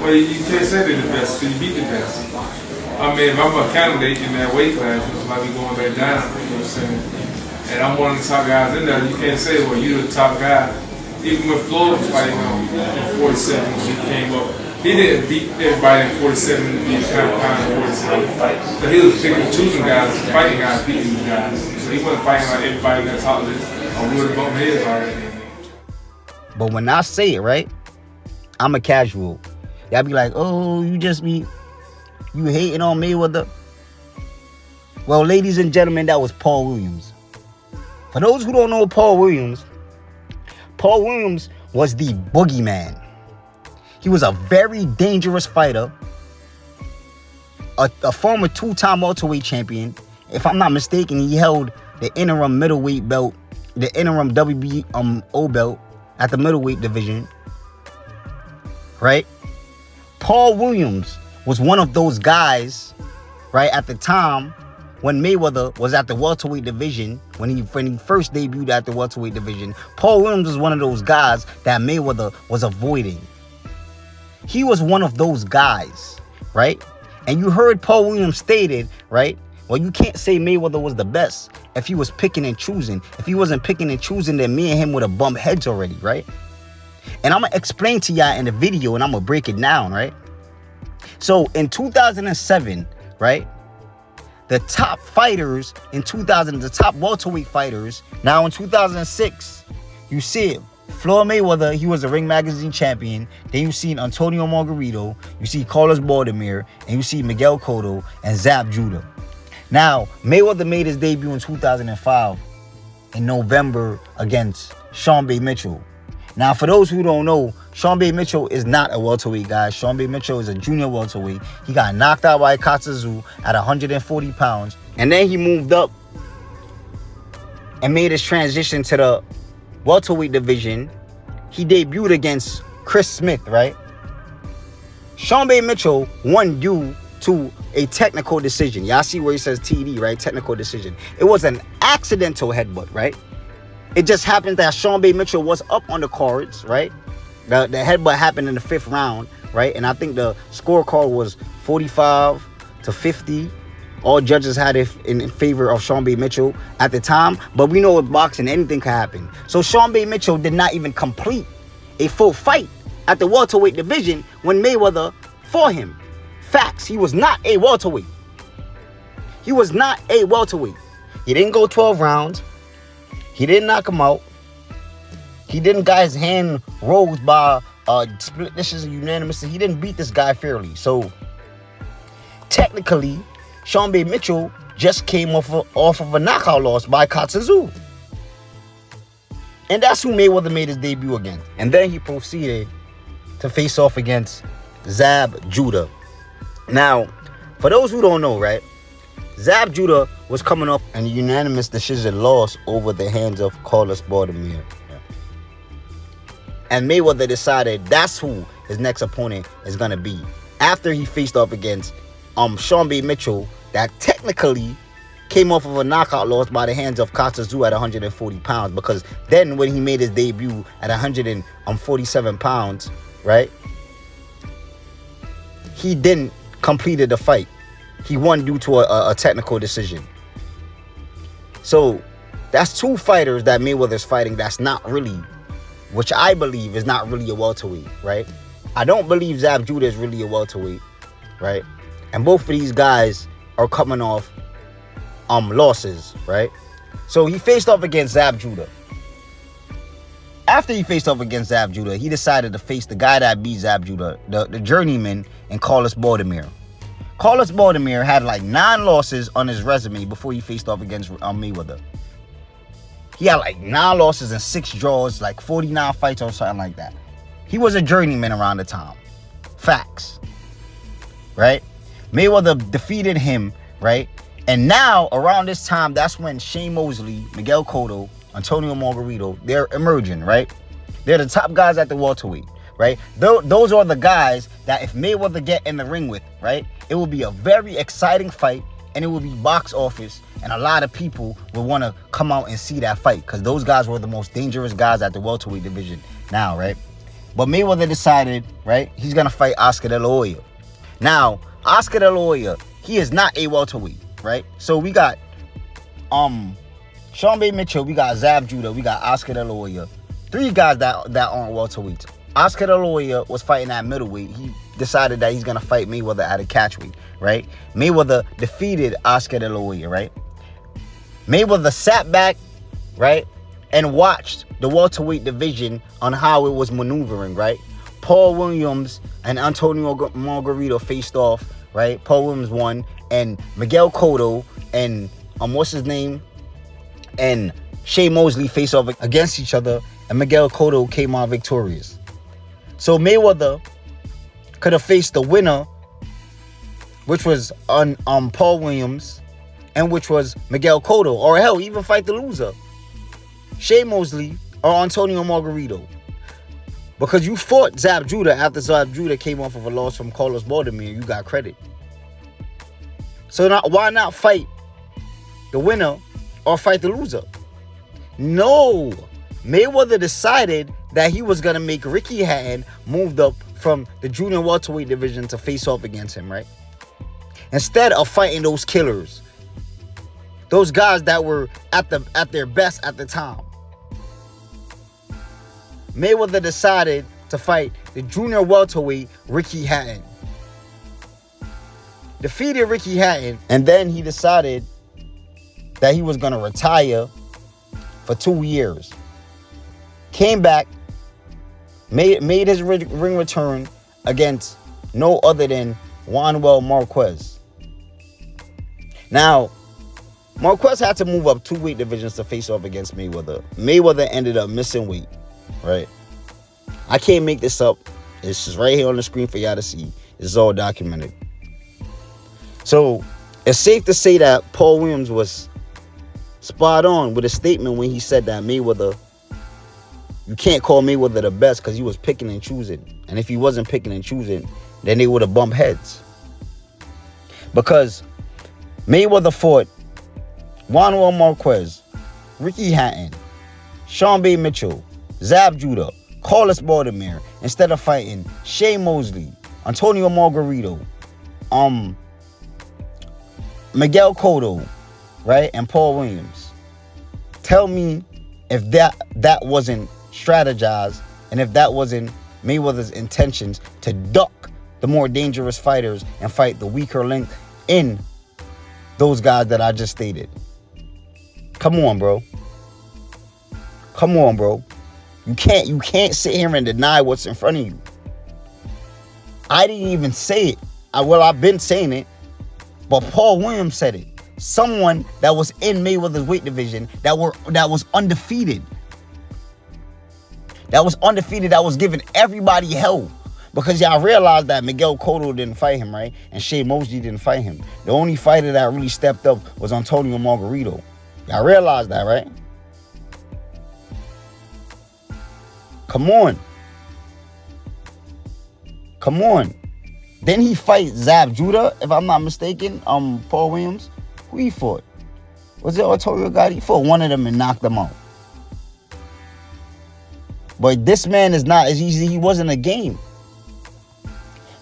Well, you can't say they're the best till you beat the best. I mean, if I'm a candidate in that weight class, it's like we going back down, you know what I'm saying? And I'm one of the top guys in there. You can't say, well, you're the top guy. Even when Floyd was fighting in 47 when he came up, he didn't beat everybody in 47 to be kind of 47. But he was picking and choosing guys, fighting guys, beating these guys. So he wasn't fighting like everybody that's top list or would have bumped heads already. But when I say it, right, I'm a casual. Y'all be like, oh, you hating on Mayweather? Well, ladies and gentlemen, that was Paul Williams. For those who don't know Paul Williams was the boogeyman. He was a very dangerous fighter, a former two-time welterweight champion. If I'm not mistaken, he held the interim middleweight belt, the interim WBO belt at the middleweight division, right? Paul Williams was one of those guys, right, at the time when Mayweather was at the welterweight division, when he first debuted at the welterweight division. Paul Williams was one of those guys that Mayweather was avoiding. He was one of those guys, right? And you heard Paul Williams stated, right? Well, you can't say Mayweather was the best if he was picking and choosing. If he wasn't picking and choosing, then me and him would have bumped heads already, right? And I'm going to explain to y'all in the video, and I'm going to break it down, right? So in 2007, right, the top fighters in 2000, the top welterweight fighters, now in 2006, you see it. Floyd Mayweather, he was a Ring Magazine champion. Then you see Antonio Margarito, you see Carlos Baldomir, and you see Miguel Cotto and Zab Judah. Now, Mayweather made his debut in 2005 in November against Sean B. Mitchell. Now, for those who don't know, Sean B. Mitchell is not a welterweight guy. Sean B. Mitchell is a junior welterweight. He got knocked out by Katsuzu at 140 pounds. And then he moved up and made his transition to the welterweight division. He debuted against Chris Smith, right? Sean B. Mitchell won due to a technical decision. Y'all see where he says TD, right? Technical decision. It was an accidental headbutt, right? It just happened that Sean B. Mitchell was up on the cards, right? The headbutt happened in the 5th round, right? And I think the scorecard was 45-50. All judges had it in favor of Sean B. Mitchell at the time. But we know with boxing, anything can happen. So Sean B. Mitchell did not even complete a full fight at the welterweight division when Mayweather fought him. Facts, he was not a welterweight. He was not a welterweight. He didn't go 12 rounds. He didn't knock him out. He didn't got his hand rose by split decision unanimous. He didn't beat this guy fairly. So technically, Sean B. Mitchell just came off of a knockout loss by Katsuzu. And that's who Mayweather made his debut against. And then he proceeded to face off against Zab Judah. Now, for those who don't know, right, Zab Judah was coming off a unanimous decision loss over the hands of Carlos Baldomir. And Mayweather decided that's who his next opponent is going to be. After he faced off against Sean B. Mitchell, that technically came off of a knockout loss by the hands of Katsuzu at 140 pounds. Because then when he made his debut at 147 pounds, right, he didn't completed the fight. He won due to a technical decision. So that's two fighters that Mayweather's fighting that's not really, which I believe is not really a welterweight, right? I don't believe Zab Judah is really a welterweight, right? And both of these guys are coming off losses, right? So he faced off against Zab Judah. After he faced off against Zab Judah, he decided to face the guy that beat Zab Judah, the journeyman, and Carlos Baldomir. Carlos Baldomir had like 9 losses on his resume before he faced off against Mayweather. He had like 9 losses and 6 draws, like 49 fights or something like that. He was a journeyman around the time. Facts. Right? Mayweather defeated him, right? And now, around this time, that's when Shane Mosley, Miguel Cotto, Antonio Margarito, they're emerging, right? They're the top guys at the welterweight, right? Those are the guys that if Mayweather get in the ring with, right, it will be a very exciting fight, and it will be box office, and a lot of people will want to come out and see that fight because those guys were the most dangerous guys at the welterweight division now, right? But Mayweather decided, right, he's going to fight Oscar De La Hoya. Now, Oscar De La Hoya, he is not a welterweight, right? So we got Sean B. Mitchell, we got Zab Judah, we got Oscar De La Hoya. 3 guys that aren't welterweights. Oscar De La Hoya was fighting at middleweight. He decided that he's going to fight Mayweather at a catchweight, right? Mayweather defeated Oscar De La Hoya, right? Mayweather sat back, right, and watched the welterweight division on how it was maneuvering, right? Paul Williams and Antonio Margarito faced off, right? Paul Williams won, and Miguel Cotto and what's his name? And Shea Mosley faced off against each other, and Miguel Cotto came out victorious. So Mayweather could have faced the winner, which was on Paul Williams, and which was Miguel Cotto, or hell, even fight the loser, Shea Mosley or Antonio Margarito. Because you fought Zab Judah after Zab Judah came off of a loss from Carlos Baldomir, you got credit. So now, why not fight the winner or fight the loser? No. Mayweather decided that he was going to make Ricky Hatton moved up from the junior welterweight division to face off against him, right? Instead of fighting those killers, those guys that were at their best at the time, Mayweather decided to fight the junior welterweight Ricky Hatton. Defeated Ricky Hatton, and then he decided that he was going to retire for 2 years. Came back, made his ring return against no other than Juanuel Marquez. Now, Marquez had to move up 2 weight divisions to face off against Mayweather. Mayweather ended up missing weight, right? I can't make this up. It's just right here on the screen for y'all to see. It's all documented. So, it's safe to say that Paul Williams was spot on with a statement when he said that Mayweather, you can't call Mayweather the best because he was picking and choosing. And if he wasn't picking and choosing, then they would have bumped heads. Because Mayweather fought Juanuel Marquez, Ricky Hatton, Sean B. Mitchell, Zab Judah, Carlos Baldomir, instead of fighting Shea Mosley, Antonio Margarito, Miguel Cotto, right, and Paul Williams. Tell me if that wasn't strategized, and if that wasn't Mayweather's intentions to duck the more dangerous fighters and fight the weaker link in those guys that I just stated. Come on, bro. Come on, bro. You can't sit here and deny what's in front of you. I didn't even say it. I've been saying it, but Paul Williams said it. Someone that was in Mayweather's weight division that was undefeated. That was giving everybody hell. Because y'all realized that Miguel Cotto didn't fight him, right? And Shea Mosley didn't fight him. The only fighter that really stepped up was Antonio Margarito. Y'all realized that, right? Come on. Come on. Then he fight Zab Judah, if I'm not mistaken. Paul Williams. Who he fought? Was it Arturo Gotti? He fought one of them and knocked them out. But this man is not as easy. He wasn't a game.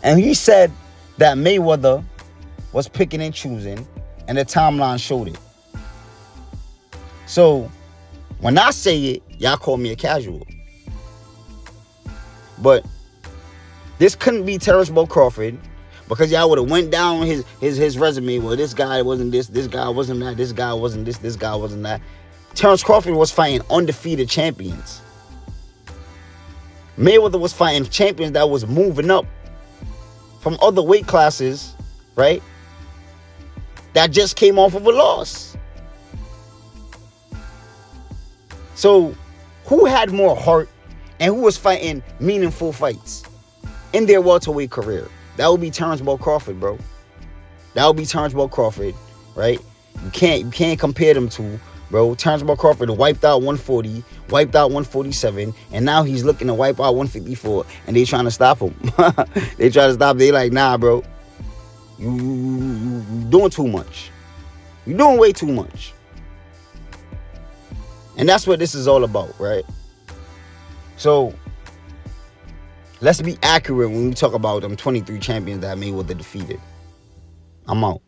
And he said that Mayweather was picking and choosing, and the timeline showed it. So, when I say it, y'all call me a casual. But this couldn't be Terrence Bull Crawford, because y'all would have went down his resume. Well, this guy wasn't this guy wasn't that, this guy wasn't this guy wasn't that. Terrence Crawford was fighting undefeated champions. Mayweather was fighting champions that was moving up from other weight classes, right? That just came off of a loss. So, who had more heart and who was fighting meaningful fights in their welterweight career? That would be Terrence Bull Crawford, bro. That would be Terrence Bull Crawford, right? You can't compare them two, bro. Terrence Bull Crawford wiped out 140, wiped out 147, and now he's looking to wipe out 154, and they trying to stop him. They try to stop. They like, nah, bro. You doing too much. You doing way too much. And that's what this is all about, right? So, Let's be accurate when we talk about them 23 champions that Mayweather defeated. I'm out.